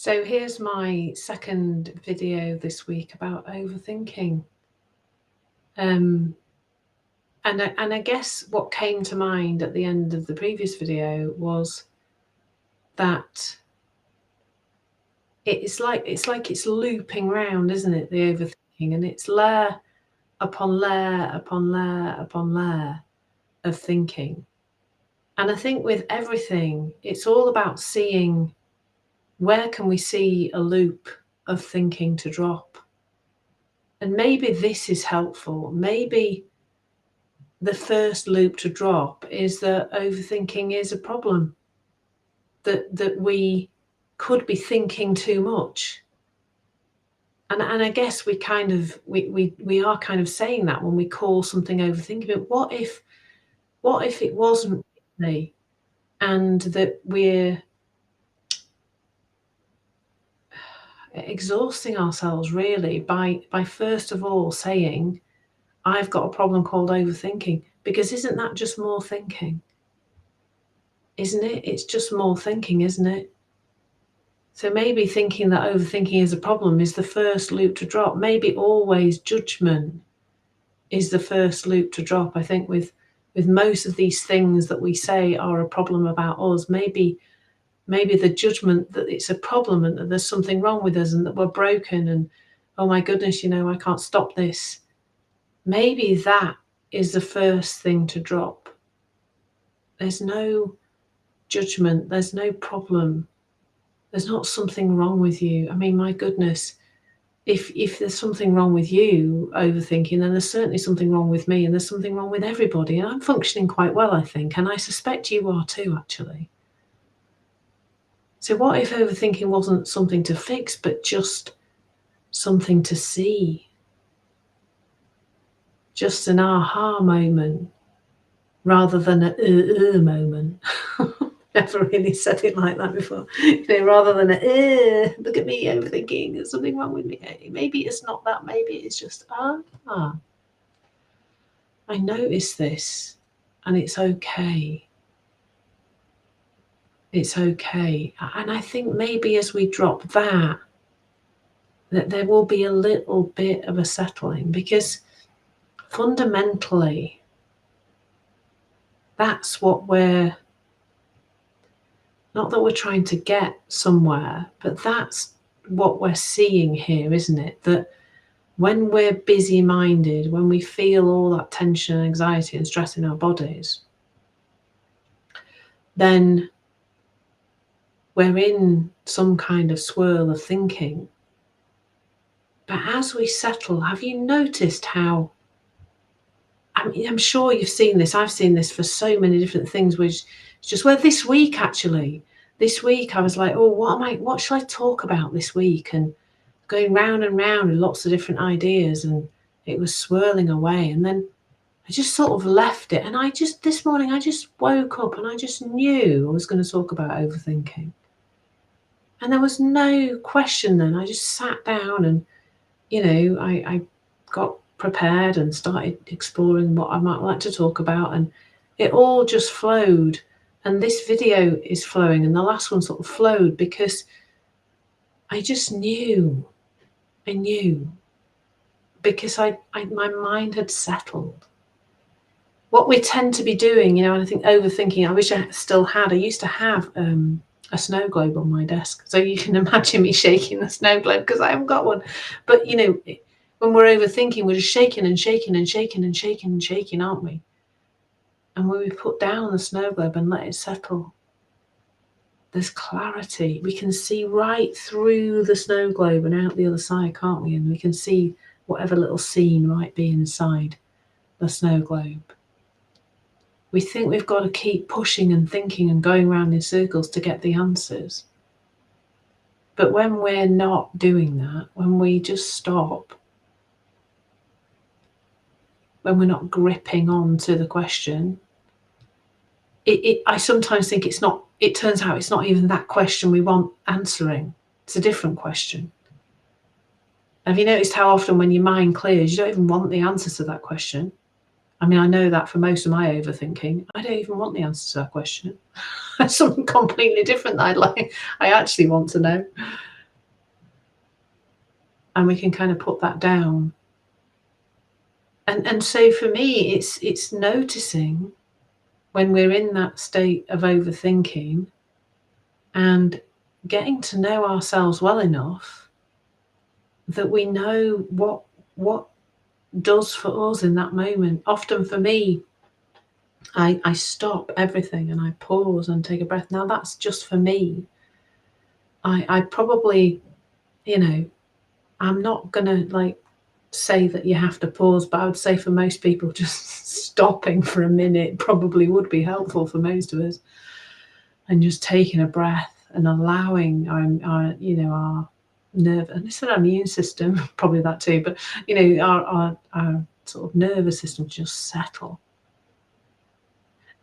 So here's my second video this week about overthinking. And I guess what came to mind at the end of the previous video was that it's like it's looping round, isn't it? The overthinking, and it's layer upon layer upon layer upon layer of thinking. And I think with everything, it's all about seeing where can we see a loop of thinking to drop. And maybe this is helpful. Maybe the first loop to drop is that overthinking is a problem, that we could be thinking too much. And I guess we are kind of saying that when we call something overthinking. But what if it wasn't really, and that we're exhausting ourselves really by first of all saying, I've got a problem called overthinking, because isn't that just more thinking? Isn't it? It's just more thinking, isn't it? So maybe thinking that overthinking is a problem is the first loop to drop. Maybe always judgment is the first loop to drop. I think with most of these things that we say are a problem about us, maybe the judgment that it's a problem and that there's something wrong with us and that we're broken and, oh my goodness, I can't stop this. Maybe that is the first thing to drop. There's no judgment. There's no problem. There's not something wrong with you. I mean, my goodness, if there's something wrong with you overthinking, then there's certainly something wrong with me, and there's something wrong with everybody. And I'm functioning quite well, I think, and I suspect you are too, actually. So what if overthinking wasn't something to fix, but just something to see? Just an aha moment rather than a moment. Never really said it like that before. Rather than look at me overthinking, there's something wrong with me. Maybe it's not that. Maybe it's just I notice this, and it's okay. It's okay. And I think maybe as we drop that there will be a little bit of a settling, because fundamentally that's what we're, not that we're trying to get somewhere, but that's what we're seeing here, isn't it? That when we're busy-minded, when we feel all that tension, anxiety and stress in our bodies, then we're in some kind of swirl of thinking. But as we settle, have you noticed how, I'm sure you've seen this, I've seen this for so many different things, which is just, well, this week I was like, oh, what shall I talk about this week? And going round and round with lots of different ideas, and it was swirling away. And then I just sort of left it. And this morning I just woke up and I just knew I was going to talk about overthinking. And there was no question then. I just sat down and, I got prepared and started exploring what I might like to talk about. And it all just flowed. And this video is flowing, and the last one sort of flowed because I just knew. I knew. Because my mind had settled. What we tend to be doing, and I think overthinking, I wish I still had. I used to have a snow globe on my desk. So you can imagine me shaking the snow globe because I haven't got one. But, when we're overthinking, we're just shaking and shaking and shaking and shaking and shaking, aren't we? And when we put down the snow globe and let it settle, there's clarity. We can see right through the snow globe and out the other side, can't we? And we can see whatever little scene might be inside the snow globe. We think we've got to keep pushing and thinking and going around in circles to get the answers. But when we're not doing that, when we just stop, when we're not gripping on to the question, I sometimes think it turns out it's not even that question we want answering. It's a different question. Have you noticed how often when your mind clears, you don't even want the answer to that question? I mean, I know that for most of my overthinking, I don't even want the answer to that question. Something completely different that I actually want to know. and we can kind of put that down. And so for me, it's noticing when we're in that state of overthinking and getting to know ourselves well enough that we know what does for us in that moment. Often for me, I stop everything and I pause and take a breath. Now that's just for me. I probably, I'm not gonna say that you have to pause, but I would say for most people, just stopping for a minute probably would be helpful for most of us, and just taking a breath and allowing our nerve, and I said our immune system, probably that too, but our sort of nervous system just settle.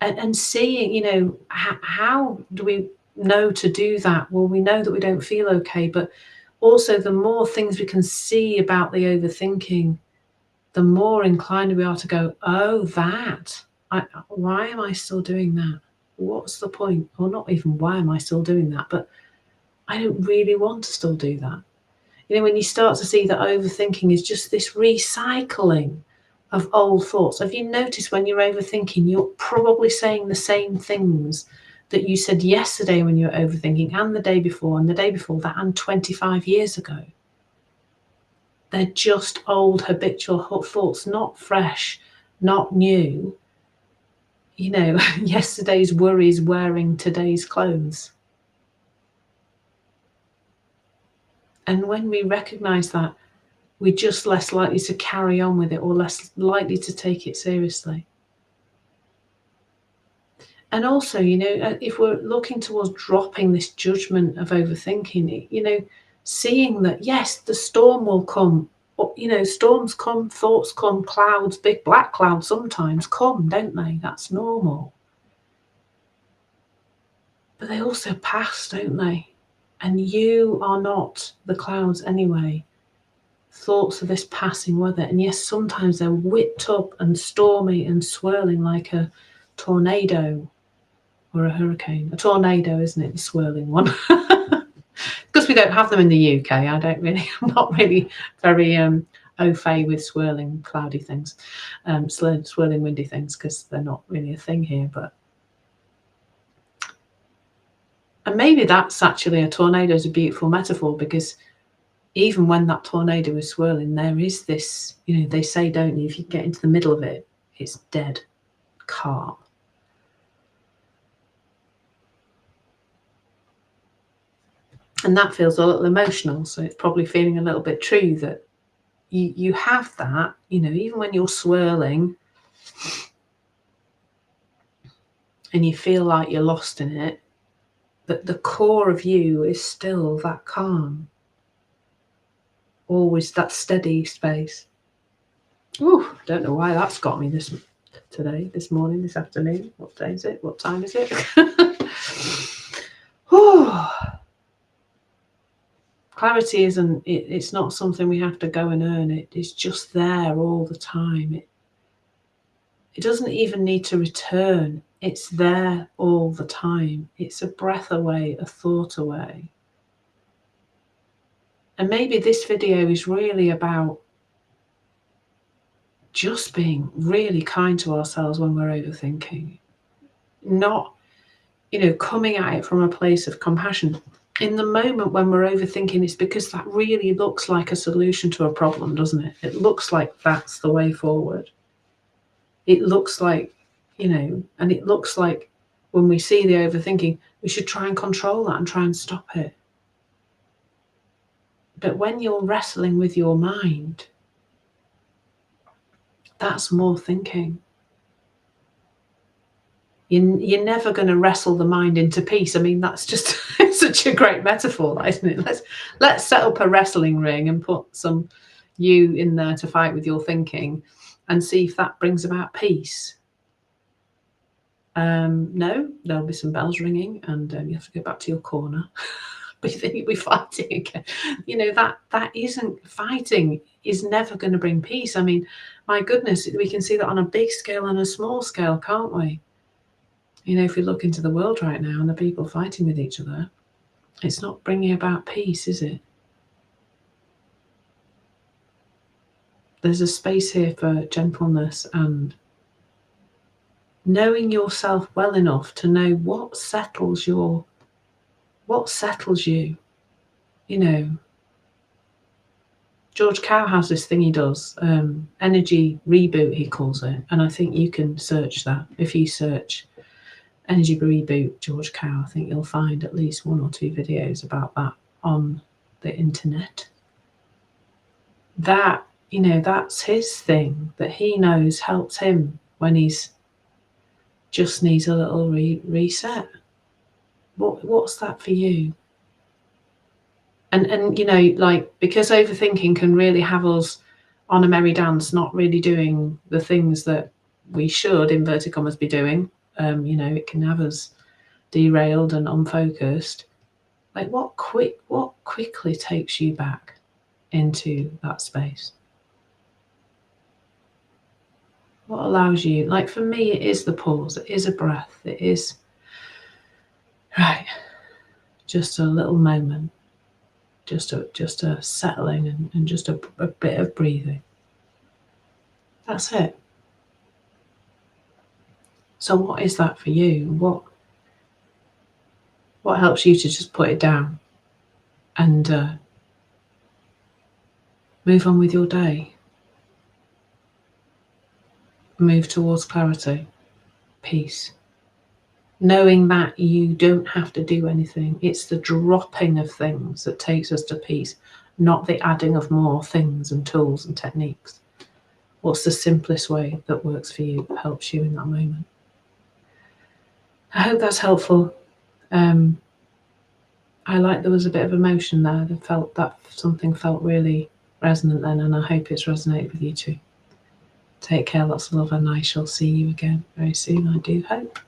And seeing, how do we know to do that? Well, we know that we don't feel okay, but also the more things we can see about the overthinking, the more inclined we are to go, oh, why am I still doing that? What's the point? Or not even why am I still doing that, but I don't really want to still do that. When you start to see that overthinking is just this recycling of old thoughts. Have you noticed when you're overthinking, you're probably saying the same things that you said yesterday when you were overthinking, and the day before, and the day before that, and 25 years ago? They're just old habitual thoughts, not fresh, not new. Yesterday's worries wearing today's clothes. And when we recognize that, we're just less likely to carry on with it, or less likely to take it seriously. And also, if we're looking towards dropping this judgment of overthinking, seeing that, yes, the storm will come. Storms come, thoughts come, clouds, big black clouds sometimes come, don't they? That's normal. But they also pass, don't they? And you are not the clouds anyway. Thoughts are this passing weather. And yes, sometimes they're whipped up and stormy and swirling like a tornado or a hurricane. A tornado, isn't it? The swirling one. Because we don't have them in the UK, I'm not really very au fait with swirling cloudy things, swirling windy things, because they're not really a thing here. And maybe that's actually, a tornado is a beautiful metaphor, because even when that tornado is swirling, there is this, they say, don't you, if you get into the middle of it, it's dead calm. And that feels a little emotional, so it's probably feeling a little bit true that you have that, even when you're swirling and you feel like you're lost in it, but the core of you is still that calm, always that steady space. Ooh, I don't know why that's got me this morning, this afternoon. What day is it? What time is it? Clarity it's not something we have to go and earn. It's just there all the time. It doesn't even need to return. It's there all the time. It's a breath away, a thought away. And maybe this video is really about just being really kind to ourselves when we're overthinking. Not, coming at it from a place of compassion. In the moment when we're overthinking, it's because that really looks like a solution to a problem, doesn't it? It looks like that's the way forward. It looks like, and it looks like when we see the overthinking, we should try and control that and try and stop it. But when you're wrestling with your mind, that's more thinking. You're never going to wrestle the mind into peace. I mean, that's just such a great metaphor, isn't it? Let's set up a wrestling ring and put some you in there to fight with your thinking and see if that brings about peace. No, there'll be some bells ringing, and you have to go back to your corner. But you think you'll be fighting again. That isn't fighting, is never going to bring peace. I mean, my goodness, we can see that on a big scale and a small scale, can't we? If we look into the world right now and the people fighting with each other, it's not bringing about peace, is it? there's a space here for gentleness and knowing yourself well enough to know what settles you. You know, George Cow has this thing he does, energy reboot, he calls it. And I think you can search that. If you search energy reboot George Cow, I think you'll find at least 1 or 2 videos about that on the internet. That, you know, that's his thing that he knows helps him when he's just needs a little reset. What's that for you? And you know, like, because overthinking can really have us on a merry dance, not really doing the things that we should, inverted commas, be doing. You know, it can have us derailed and unfocused. Like, what quickly takes you back into that space? What allows you, like for me, it is the pause, it is a breath, it is, right, just a little moment, just a settling and just a bit of breathing. That's it. So what is that for you? What helps you to just put it down and move on with your day? Move towards clarity, peace. Knowing that you don't have to do anything. It's the dropping of things that takes us to peace, not the adding of more things and tools and techniques. What's the simplest way that works for you, that helps you in that moment? I hope that's helpful. I like there was a bit of emotion there. I felt that something felt really resonant then, and I hope it's resonated with you too. Take care, lots of love, and I shall see you again very soon, I do hope.